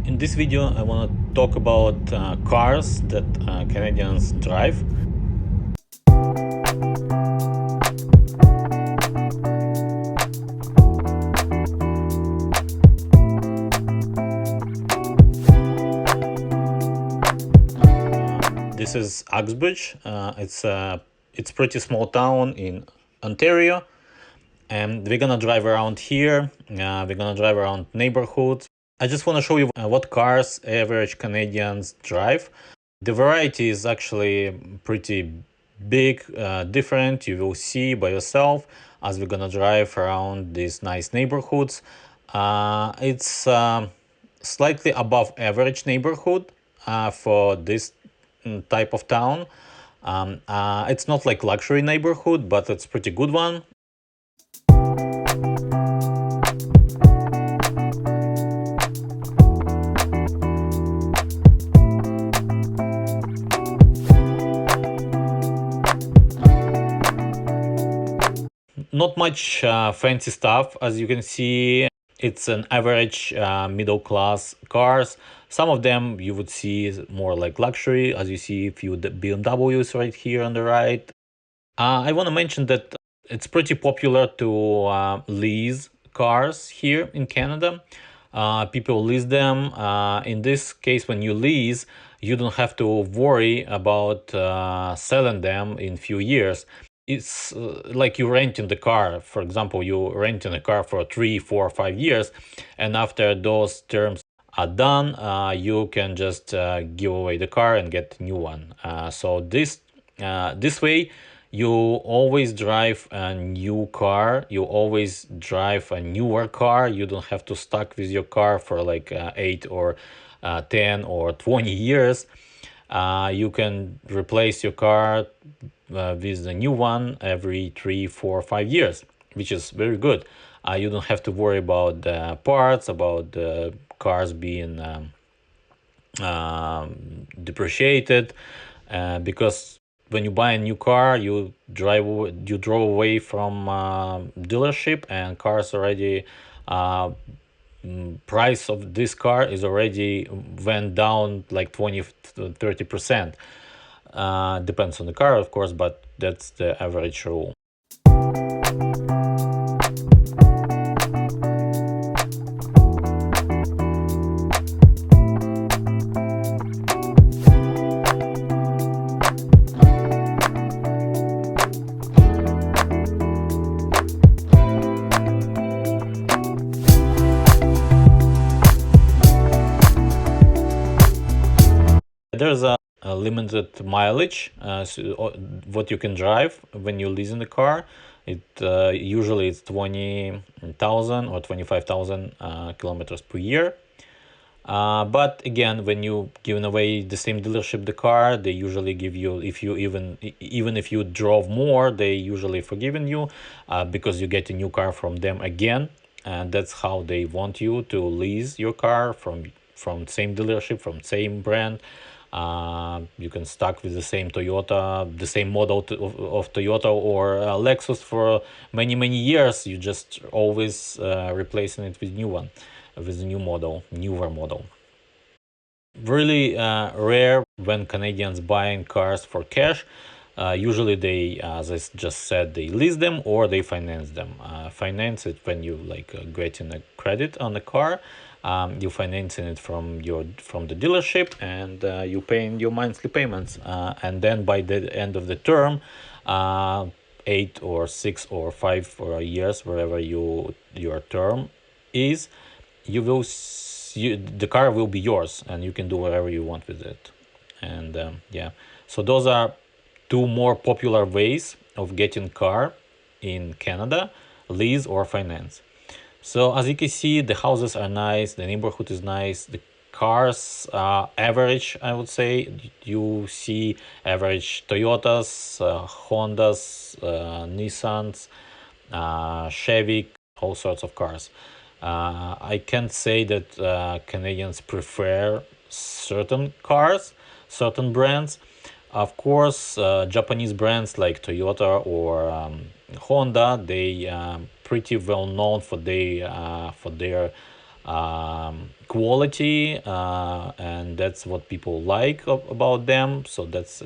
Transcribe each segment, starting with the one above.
In this video, I want to talk about cars that Canadians drive. This is Uxbridge. It's pretty small town in Ontario, and we're gonna drive around here. We're gonna drive around neighborhoods. I just want to show you what cars average Canadians drive. The variety is actually pretty big, different. You will see by yourself as we're gonna drive around these nice neighborhoods. It's slightly above average neighborhood for this type of town. It's not like luxury neighborhood, but it's pretty good one. Not much fancy stuff, as you can see. It's an average middle class cars. Some of them you would see more like luxury, as you see a few BMWs right here on the right. I want to mention that it's pretty popular to lease cars here in Canada. People lease them. In this case, when you lease, you don't have to worry about selling them in few years. It's like you renting the car. For example, you renting a car for 3, 4, 5 years, and after those terms are done, you can just give away the car and get a new one. So this way, you always drive a new car. You always drive a newer car. You don't have to stuck with your car for like 8 or 10 or 20 years. You can replace your car with a new one every 3, 4, 5 years, which is very good. You don't have to worry about the parts, about the cars being depreciated, because when you buy a new car, you drove away from dealership, and cars already price of this car is already went down like 20-30%. Depends on the car, of course, but that's the average rule. There's a limited mileage, what you can drive when you lease in the car. It usually it's 20,000 or 25,000 kilometers per year. But again, when you giving away the same dealership the car, they usually give you, if you even if you drove more, they usually forgiving you because you get a new car from them again, and that's how they want you to lease your car from same dealership, from same brand. You can stuck with the same Toyota, the same model of Toyota or Lexus for many years. You just always replacing it with new one, with a new model, newer model. Really rare when Canadians buying cars for cash. Usually they, as I just said, they lease them or they finance them. Finance it when you like getting a credit on the car. You financing it from the dealership, and you paying your monthly payments. And then by the end of the term, 8 or 6 or 5 or years, wherever your term is, you will the car will be yours, and you can do whatever you want with it. And yeah, so those are two more popular ways of getting car in Canada: lease or finance. So as you can see, the houses are nice, the neighborhood is nice, the cars are average, I would say. You see average Toyotas, Hondas, Nissans, Chevy, all sorts of cars. I can't say that Canadians prefer certain cars, certain brands. Of course, Japanese brands like Toyota or Honda, they pretty well known for their quality, and that's what people like about them. So that's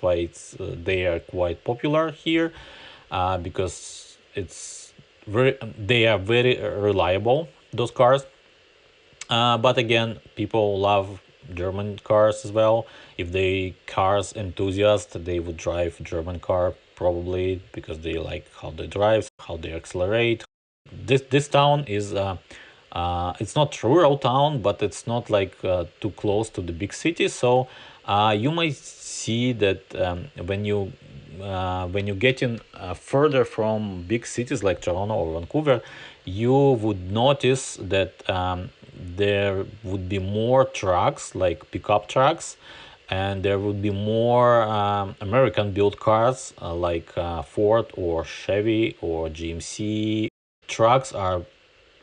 why they are quite popular here, because they are very reliable, those cars. But again, people love German cars as well. If they cars enthusiast, they would drive German car probably because they like how they drive, how they accelerate. This town is it's not rural town, but it's not like too close to the big city. So you might see that when you get in further from big cities like Toronto or Vancouver, you would notice that there would be more trucks, like pickup trucks, and there would be more American built cars like Ford or Chevy or GMC. Trucks are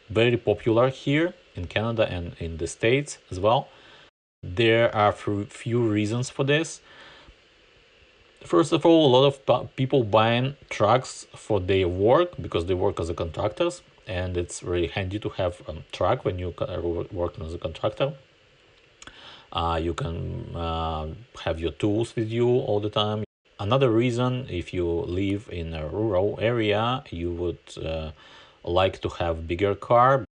very popular here in Canada and in the States as well. There are few reasons for this. First of all, a lot of people buying trucks for their work because they work as a contractors, and it's really handy to have a truck when you are working as a contractor. You can have your tools with you all the time. Another reason, if you live in a rural area, you would like to have bigger car.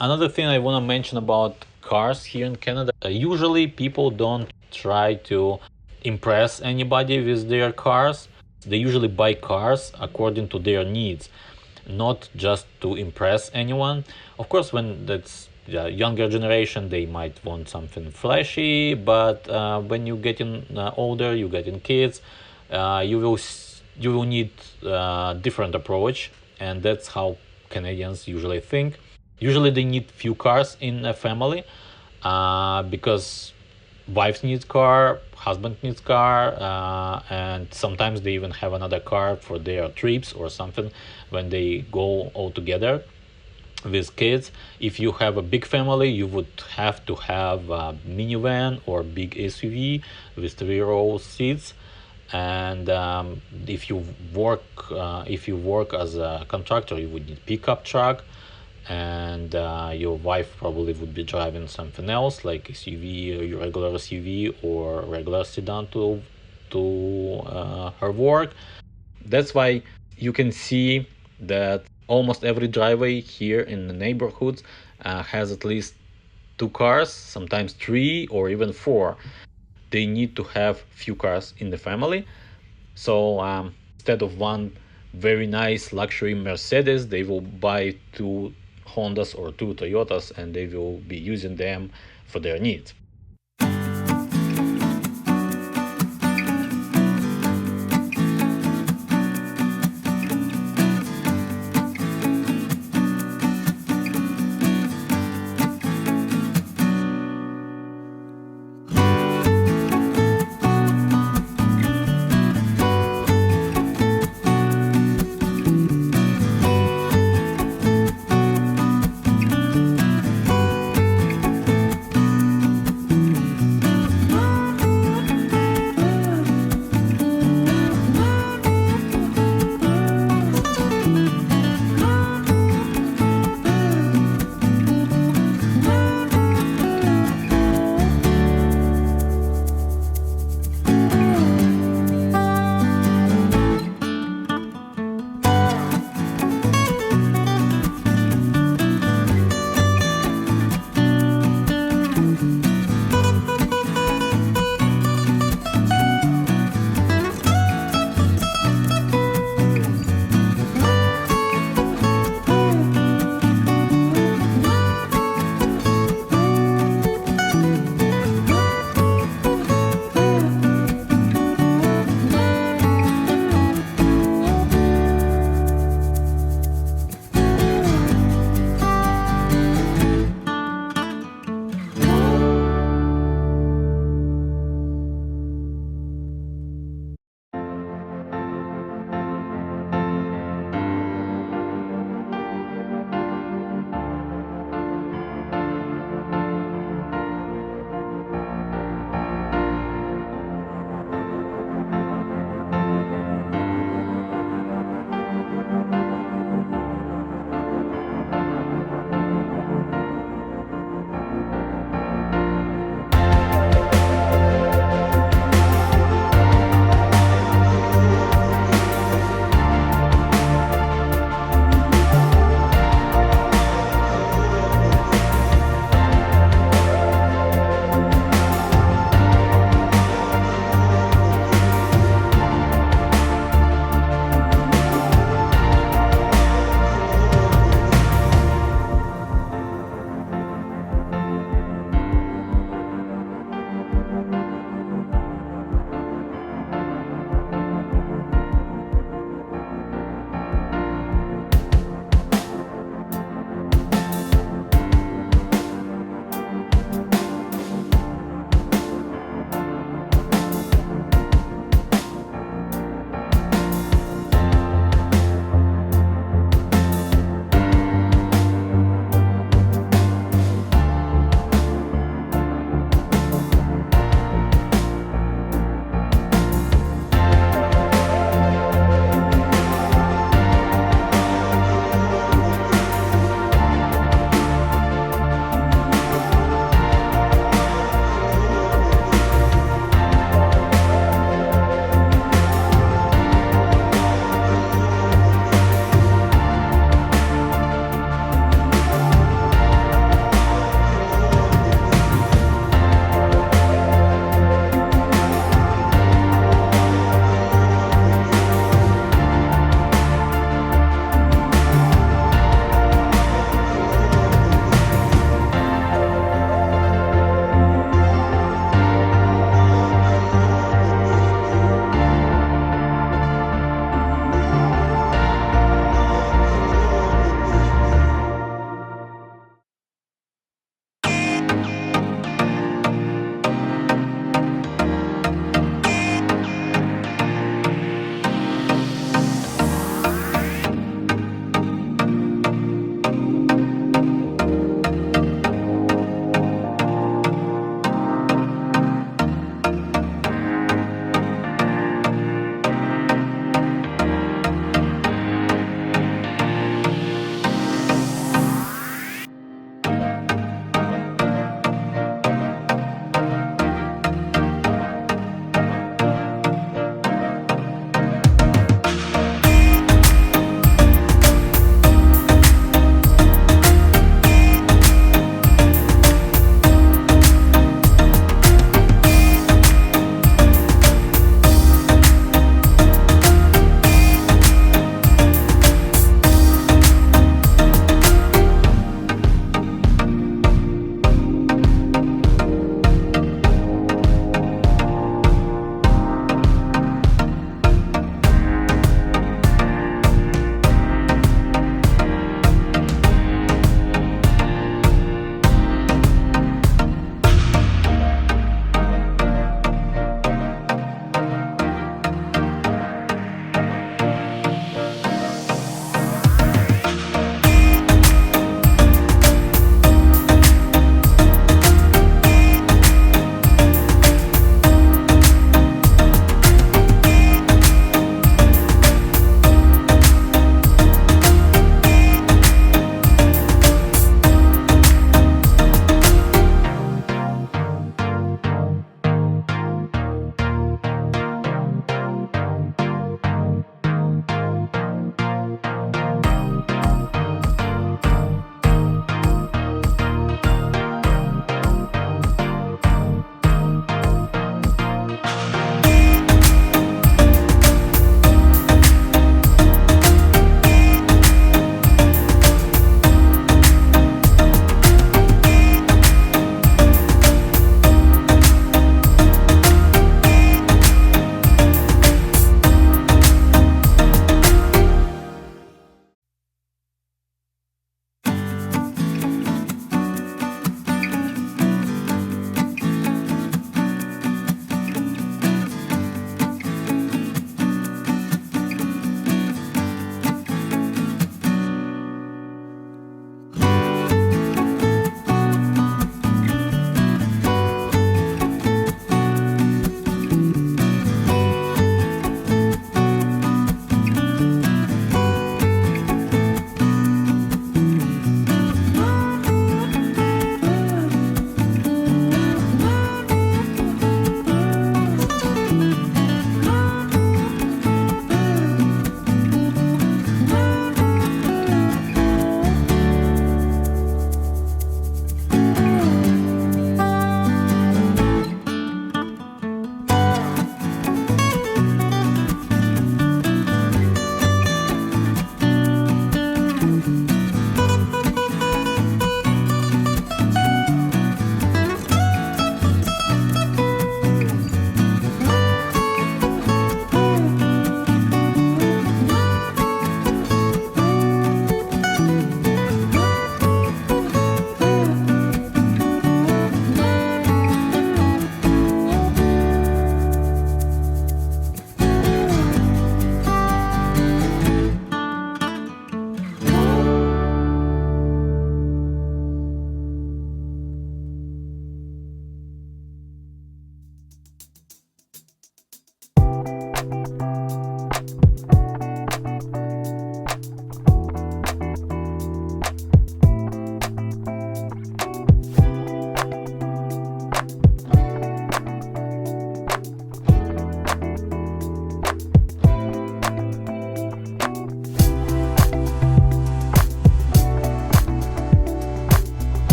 Another thing I want to mention about cars here in Canada, usually people don't try to impress anybody with their cars. They usually buy cars according to their needs, not just to impress anyone. Of course, when that's the younger generation, they might want something flashy, but when you get in older, you get in kids, you will need different approach, and that's how Canadians usually think. Usually, they need few cars in a family, because wife needs car, husband needs car, and sometimes they even have another car for their trips or something when they go all together with kids. If you have a big family, you would have to have a minivan or big SUV with 3 row seats. And if you work as a contractor, you would need pickup truck, and your wife probably would be driving something else like SUV, or your regular SUV or regular sedan to her work. That's why you can see that almost every driveway here in the neighborhoods has at least 2 cars, sometimes 3 or even 4. They need to have few cars in the family. So instead of one very nice luxury Mercedes, they will buy 2 Hondas or 2 Toyotas, and they will be using them for their needs.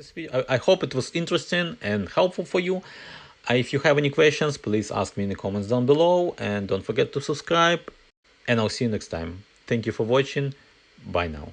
this video. I hope it was interesting and helpful for you. If you have any questions, please ask me in the comments down below, and don't forget to subscribe, and I'll see you next time. Thank you for watching. Bye now.